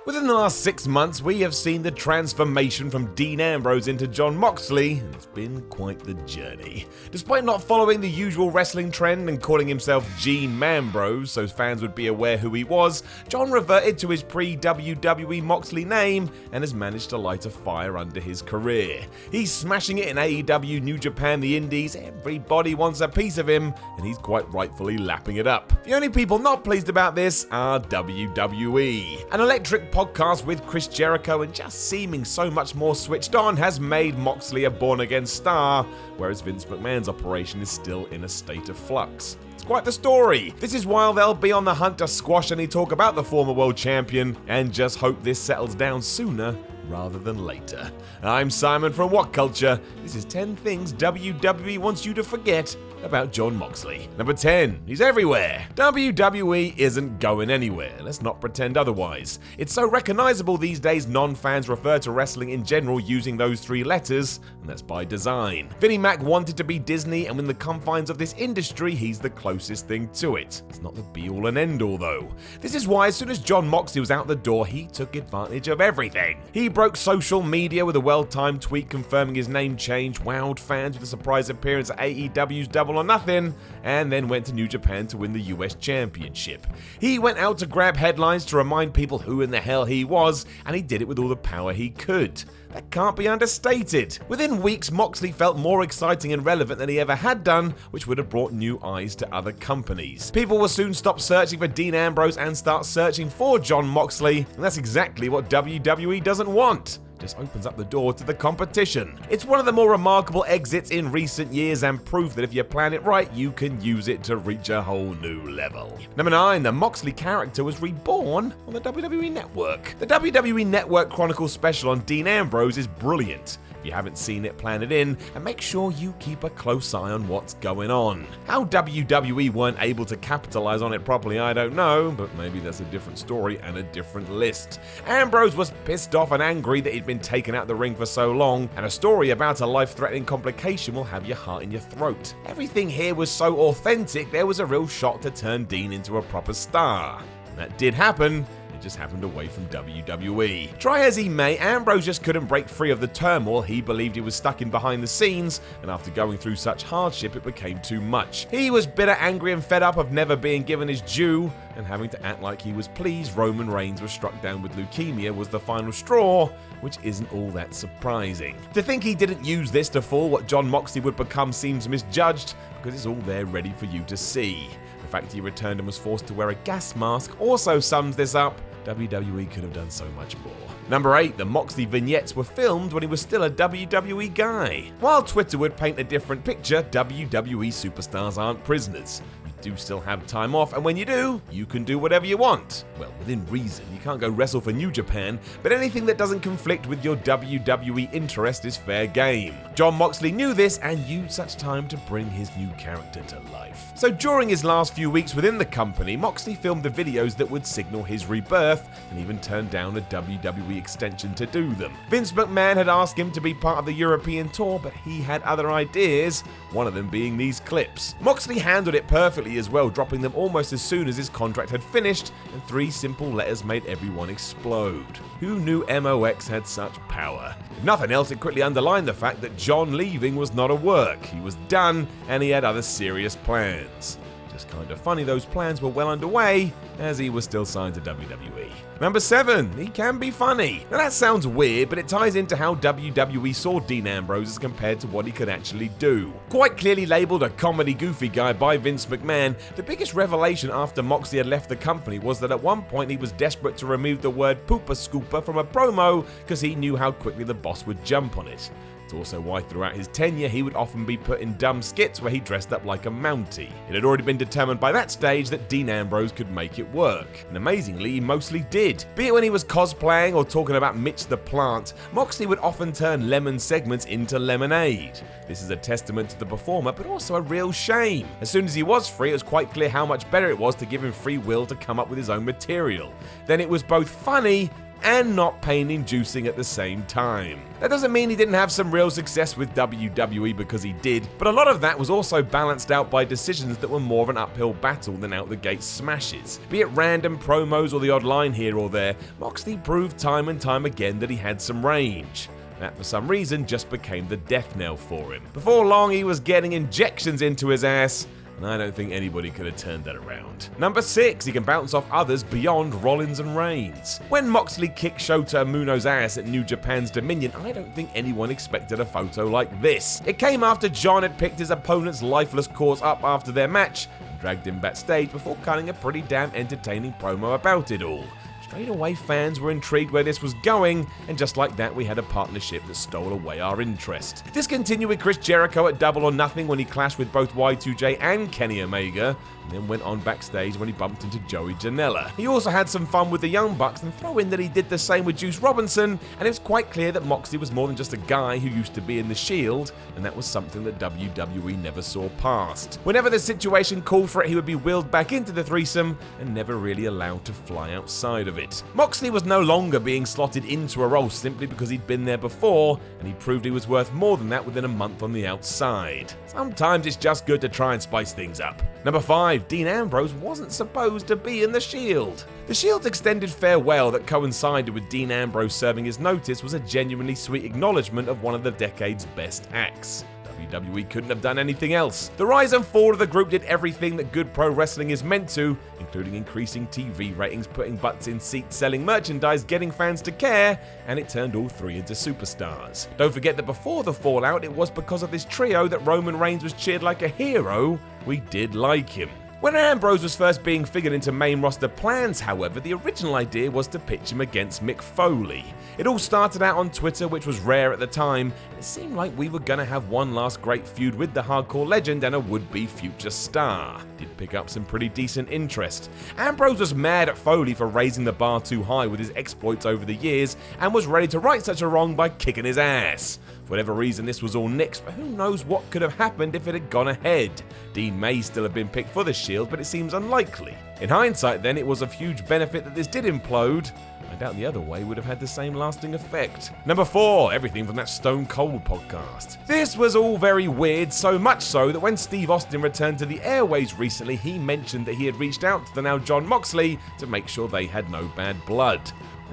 Within the last 6 months, we have seen the transformation from Dean Ambrose into Jon Moxley, and it's been quite the journey. Despite not following the usual wrestling trend and calling himself Gene Mambrose so fans would be aware who he was, Jon reverted to his pre-WWE Moxley name and has managed to light a fire under his career. He's smashing it in AEW, New Japan, the Indies, everybody wants a piece of him, and he's quite rightfully lapping it up. The only people not pleased about this are WWE. An electric podcast with Chris Jericho and just seeming so much more switched on has made Moxley a born-again star, whereas Vince McMahon's operation is still in a state of flux. It's quite the story. This is while they'll be on the hunt to squash any talk about the former world champion, and just hope this settles down sooner rather than later. I'm Simon from What Culture. This is 10 things WWE wants you to forget about Jon Moxley. Number 10, he's everywhere. WWE isn't going anywhere. Let's not pretend otherwise. It's so recognizable these days, non-fans refer to wrestling in general using those 3 letters, and that's by design. Vinnie Mac wanted to be Disney, and within the confines of this industry, he's the closest thing to it. It's not the be-all and end-all, though. This is why as soon as Jon Moxley was out the door, he took advantage of everything. He broke social media with a well-timed tweet confirming his name change, wowed fans with a surprise appearance at AEW's Double or Nothing, and then went to New Japan to win the US Championship. He went out to grab headlines to remind people who in the hell he was, and he did it with all the power he could. That can't be understated. Within weeks, Moxley felt more exciting and relevant than he ever had done, which would have brought new eyes to other companies. People will soon stop searching for Dean Ambrose and start searching for Jon Moxley, and that's exactly what WWE doesn't want. Just opens up the door to the competition. It's one of the more remarkable exits in recent years and proof that if you plan it right, you can use it to reach a whole new level. Number 9, the Moxley character was reborn on the WWE Network. The WWE Network Chronicles special on Dean Ambrose is brilliant. If you haven't seen it, plan it in, and make sure you keep a close eye on what's going on. How WWE weren't able to capitalize on it properly, I don't know, but maybe that's a different story and a different list. Ambrose was pissed off and angry that he'd been taken out the ring for so long, and a story about a life-threatening complication will have your heart in your throat. Everything here was so authentic, there was a real shot to turn Dean into a proper star. And that did happen. It just happened away from WWE. Try as he may, Ambrose just couldn't break free of the turmoil he believed he was stuck in behind the scenes, and after going through such hardship, it became too much. He was bitter, angry, and fed up of never being given his due, and having to act like he was pleased Roman Reigns was struck down with leukemia was the final straw, which isn't all that surprising. To think he didn't use this to fool what Jon Moxley would become seems misjudged, because it's all there ready for you to see. The fact he returned and was forced to wear a gas mask also sums this up. WWE could have done so much more. Number 8, the Moxley Vignettes were filmed when he was still a WWE guy. While Twitter would paint a different picture, WWE superstars aren't prisoners. You do still have time off, and when you do, you can do whatever you want. Well, within reason. You can't go wrestle for New Japan, but anything that doesn't conflict with your WWE interest is fair game. Jon Moxley knew this and used such time to bring his new character to life. So during his last few weeks within the company, Moxley filmed the videos that would signal his rebirth, and even turned down a WWE extension to do them. Vince McMahon had asked him to be part of the European tour, but he had other ideas, one of them being these clips. Moxley handled it perfectly as well, dropping them almost as soon as his contract had finished, and 3 simple letters made everyone explode. Who knew MOX had such power? If nothing else, it quickly underlined the fact that Jon leaving was not a work. He was done, and he had other serious plans. Just kind of funny those plans were well underway, as he was still signed to WWE. Number 7, he can be funny. Now that sounds weird, but it ties into how WWE saw Dean Ambrose as compared to what he could actually do. Quite clearly labelled a comedy goofy guy by Vince McMahon, the biggest revelation after Moxley had left the company was that at one point he was desperate to remove the word pooper scooper from a promo because he knew how quickly the boss would jump on it. It's also why throughout his tenure he would often be put in dumb skits where he dressed up like a Mountie. It had already been determined by that stage that Dean Ambrose could make it work, and amazingly he mostly did. Be it when he was cosplaying or talking about Mitch the Plant, Moxley would often turn lemon segments into lemonade. This is a testament to the performer, but also a real shame. As soon as he was free, it was quite clear how much better it was to give him free will to come up with his own material. Then it was both funny and not pain-inducing at the same time. That doesn't mean he didn't have some real success with WWE, because he did, but a lot of that was also balanced out by decisions that were more of an uphill battle than out-the-gate smashes. Be it random promos or the odd line here or there, Moxley proved time and time again that he had some range. That, for some reason, just became the death knell for him. Before long, he was getting injections into his ass, and I don't think anybody could have turned that around. Number 6, he can bounce off others beyond Rollins and Reigns. When Moxley kicked Shota Umuno's ass at New Japan's Dominion, I don't think anyone expected a photo like this. It came after John had picked his opponent's lifeless corpse up after their match and dragged him backstage before cutting a pretty damn entertaining promo about it all. Straight away, fans were intrigued where this was going, and just like that, we had a partnership that stole away our interest. This continued with Chris Jericho at Double or Nothing when he clashed with both Y2J and Kenny Omega, and then went on backstage when he bumped into Joey Janela. He also had some fun with the Young Bucks, and throw in that he did the same with Juice Robinson, and it was quite clear that Moxley was more than just a guy who used to be in the Shield, and that was something that WWE never saw past. Whenever the situation called for it, he would be wheeled back into the threesome and never really allowed to fly outside of it. Moxley was no longer being slotted into a role simply because he'd been there before, and he proved he was worth more than that within a month on the outside. Sometimes it's just good to try and spice things up. Number 5, Dean Ambrose wasn't supposed to be in the Shield. The Shield's extended farewell that coincided with Dean Ambrose serving his notice was a genuinely sweet acknowledgement of one of the decade's best acts. WWE couldn't have done anything else. The rise and fall of the group did everything that good pro wrestling is meant to, including increasing TV ratings, putting butts in seats, selling merchandise, getting fans to care, and it turned all three into superstars. Don't forget that before the fallout, it was because of this trio that Roman Reigns was cheered like a hero. We did like him. When Ambrose was first being figured into main roster plans, however, the original idea was to pitch him against Mick Foley. It all started out on Twitter, which was rare at the time, and it seemed like we were going to have one last great feud with the hardcore legend and a would-be future star. Did pick up some pretty decent interest. Ambrose was mad at Foley for raising the bar too high with his exploits over the years, and was ready to right such a wrong by kicking his ass. For whatever reason, this was all nixed, but who knows what could have happened if it had gone ahead. Dean may still have been picked for the Shield, but it seems unlikely. In hindsight then, it was of huge benefit that this did implode. I doubt the other way would have had the same lasting effect. Number 4, everything from that Stone Cold podcast. This was all very weird, so much so that when Steve Austin returned to the airways recently, he mentioned that he had reached out to the now Jon Moxley to make sure they had no bad blood.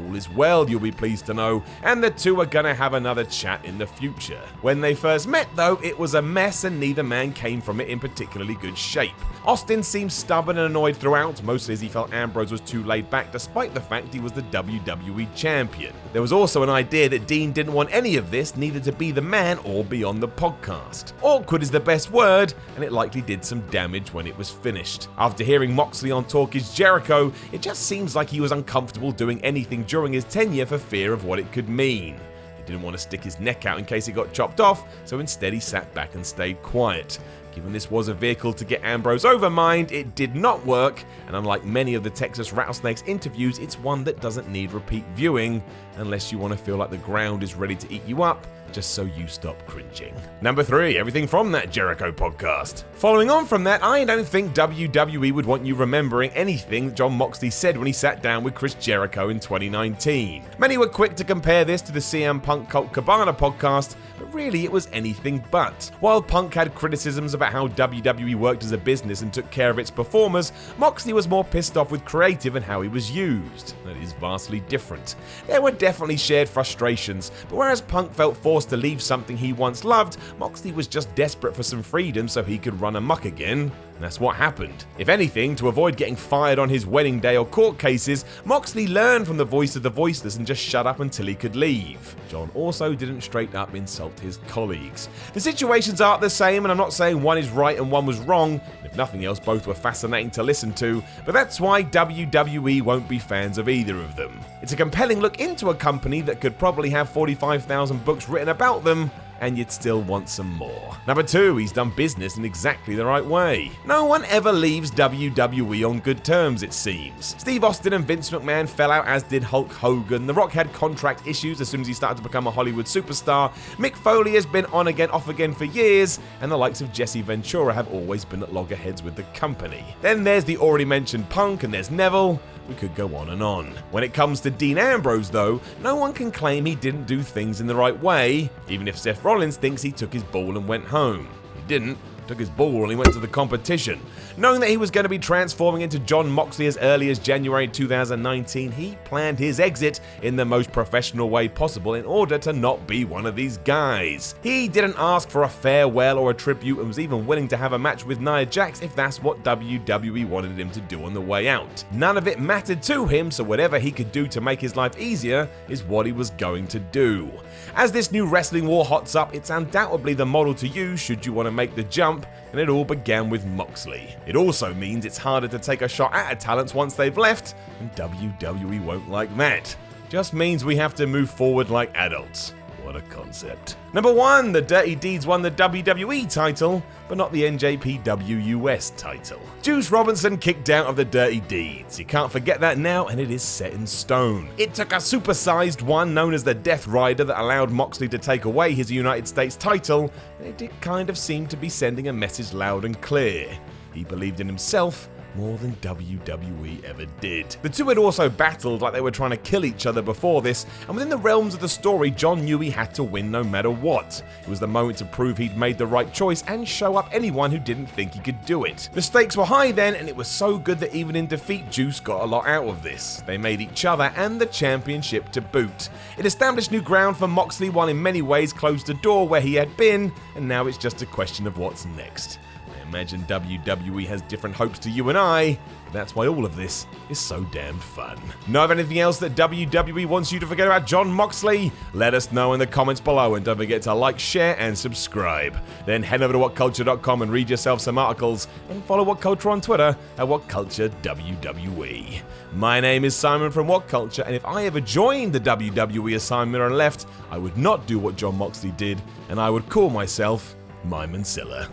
All is well, you'll be pleased to know, and the two are gonna have another chat in the future. When they first met though, it was a mess and neither man came from it in particularly good shape. Austin seemed stubborn and annoyed throughout, mostly as he felt Ambrose was too laid back despite the fact he was the WWE champion. There was also an idea that Dean didn't want any of this, neither to be the man or be on the podcast. Awkward is the best word, and it likely did some damage when it was finished. After hearing Moxley on Talk Is Jericho, it just seems like he was uncomfortable doing anything during his tenure for fear of what it could mean. He didn't want to stick his neck out in case he got chopped off, so instead he sat back and stayed quiet. Given this was a vehicle to get Ambrose over mind, it did not work, and unlike many of the Texas Rattlesnakes interviews, it's one that doesn't need repeat viewing, unless you want to feel like the ground is ready to eat you up, just so you stop cringing. Number 3, everything from that Jericho podcast. Following on from that, I don't think WWE would want you remembering anything Jon Moxley said when he sat down with Chris Jericho in 2019. Many were quick to compare this to the CM Punk Colt Cabana podcast, but really it was anything but. While Punk had criticisms about how WWE worked as a business and took care of its performers, Moxley was more pissed off with creative and how he was used. That is vastly different. There were definitely shared frustrations, but whereas Punk felt forced to leave something he once loved, Moxley was just desperate for some freedom so he could run amok again. And that's what happened. If anything, to avoid getting fired on his wedding day or court cases, Moxley learned from the voice of the voiceless and just shut up until he could leave. John also didn't straight up insult his colleagues. The situations aren't the same, and I'm not saying one is right and one was wrong. If nothing else, both were fascinating to listen to, but that's why WWE won't be fans of either of them. It's a compelling look into a company that could probably have 45,000 books written about them, and you'd still want some more. Number 2, he's done business in exactly the right way. No one ever leaves WWE on good terms, it seems. Steve Austin and Vince McMahon fell out, as did Hulk Hogan. The Rock had contract issues as soon as he started to become a Hollywood superstar. Mick Foley has been on again, off again for years, and the likes of Jesse Ventura have always been at loggerheads with the company. Then there's the already mentioned Punk, and there's Neville. we could go on and on. When it comes to Dean Ambrose though, no one can claim he didn't do things in the right way, even if Seth Rollins thinks he took his ball and went home. He didn't. Took his ball and he went to the competition. Knowing that he was going to be transforming into Jon Moxley as early as January 2019, he planned his exit in the most professional way possible in order to not be one of these guys. He didn't ask for a farewell or a tribute and was even willing to have a match with Nia Jax if that's what WWE wanted him to do on the way out. None of it mattered to him, so whatever he could do to make his life easier is what he was going to do. As this new wrestling war hots up, it's undoubtedly the model to use should you want to make the jump, and it all began with Moxley. It also means it's harder to take a shot at a talent once they've left, and WWE won't like that. Just means we have to move forward like adults. What a concept. Number 1, the Dirty Deeds won the WWE title, but not the NJPW US title. Juice Robinson kicked out of the Dirty Deeds. You can't forget that now, and it is set in stone. It took a supersized one known as the Death Rider that allowed Moxley to take away his United States title, and it did kind of seem to be sending a message loud and clear. He believed in himself more than WWE ever did. The two had also battled like they were trying to kill each other before this, and within the realms of the story, John knew he had to win no matter what. It was the moment to prove he'd made the right choice and show up anyone who didn't think he could do it. The stakes were high then, and it was so good that even in defeat, Juice got a lot out of this. They made each other and the championship to boot. It established new ground for Moxley, while in many ways closed the door where he had been, and now it's just a question of what's next. Imagine WWE has different hopes to you and I, but that's why all of this is so damn fun. Know of anything else that WWE wants you to forget about Jon Moxley? Let us know in the comments below, and don't forget to like, share, and subscribe. Then head over to whatculture.com and read yourself some articles, and follow What Culture on Twitter at WhatCultureWWE. My name is Simon from What Culture, and if I ever joined the WWE assignment and left, I would not do what Jon Moxley did, and I would call myself My Mansilla.